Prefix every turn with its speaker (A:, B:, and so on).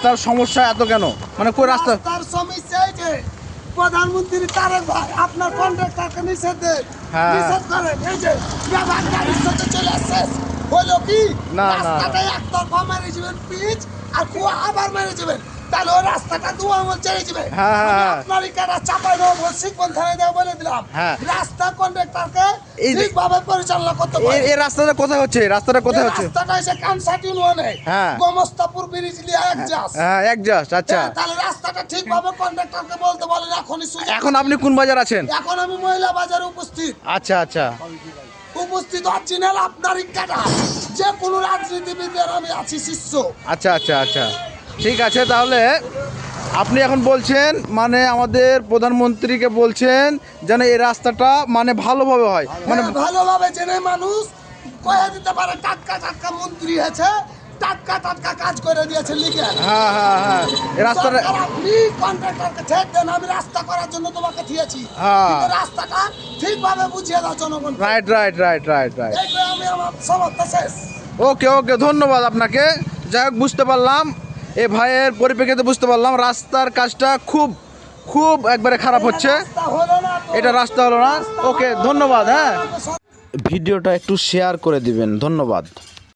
A: রাস্তার সমস্যা এত কেন, মানে কই রাস্তা?
B: রাস্তার সমস্যা এই যে প্রধানমন্ত্রী তারেক ভাই আপনার কন্ট্রাক্টরকে নিষেধ করেন। এই যে ব্যবহার গাড়ির সাথে চলে আসছে হলো কি
A: না, না।
B: রাস্তাটা একতরফা মেরে যাবেন পিচ আর কুয়া আবার মেরে যাবেন, তাহলে ওই রাস্তাটা দুয়া মন চলে যাবে।
A: হ্যাঁ, হ্যাঁ, হ্যাঁ।
B: আপনার ইকারা চাপাই দেবো শিখবন থানায় দেবো বলে দিলাম।
A: হ্যাঁ।
B: রাস্তা কন্ট্রাক্টরকে
A: এই যে-
B: ঠিকভাবে পরিচালনা করতে পারে।
A: এই রাস্তাটা কোথায় হচ্ছে? রাস্তাটা কোথায় হচ্ছে?
B: রাস্তাটা এসে কানসাটি ইউনিয়নে
A: হ্যাঁ।
B: গোমস্তাপুর ব্রিজ লিয়া এক যাস।
A: হ্যাঁ, একজাস্ট। আচ্ছা,
B: তাহলে রাস্তাটা ঠিকভাবে কন্ট্রাক্টরকে বলতে বলেন এখনই সুযোগ।
A: এখন আপনি কোন বাজার আছেন?
B: এখন আমি মহিলা বাজারে উপস্থিত
A: আচ্ছা, আচ্ছা,
B: অরিজিনাল আপনার ইকাটা যে কোনো রাজনীতিবিদের আমি আছি শিষ্য।
A: আচ্ছা, আচ্ছা, আচ্ছা, ঠিক আছে। তাহলে আপনি এখন বলছেন মানে আমাদের প্রধানমন্ত্রীকে বলছেন যেন এই রাস্তাটা মানে ভালোভাবে হয়, মানে
B: ভালোভাবে জেনে মানুষ কয়ে দিতে পারে টাটকা টাটকা মন্ত্রী আছে, টাটকা টাটকা কাজ করে দিয়েছে লিখে।
A: হ্যাঁ, হ্যাঁ, হ্যাঁ, এই রাস্তাটা
B: সরকার আপনি কন্ট্রাক্টরকে ছেড়ে দেন, আমি রাস্তা করার জন্য তোমাকে দিয়েছি,
A: হ্যাঁ।
B: কিন্তু রাস্তাটা ঠিকভাবে বুঝিয়ে দাও জনগণ।
A: Right, right, right, right, right.
B: এইগুলো আমি আমার সমর্থ শেষ।
A: ওকে, ওকে, ধন্যবাদ আপনাকে। যাই হোক, বুঝতে পারলাম এই ভাইয়ের পরিপ্রেক্ষিতে বুঝতে পারলাম রাস্তার কাজটা খুব খুব একবারে খারাপ হচ্ছে।
B: রাস্তা হলো না তো।
A: এটা রাস্তা হলো না।
B: রাস্তা
A: ওকে,
B: হলো না।
A: ধন্যবাদ। হ্যাঁ,
B: আমাকে
A: ভিডিওটা একটু শেয়ার করে দিবেন। ধন্যবাদ।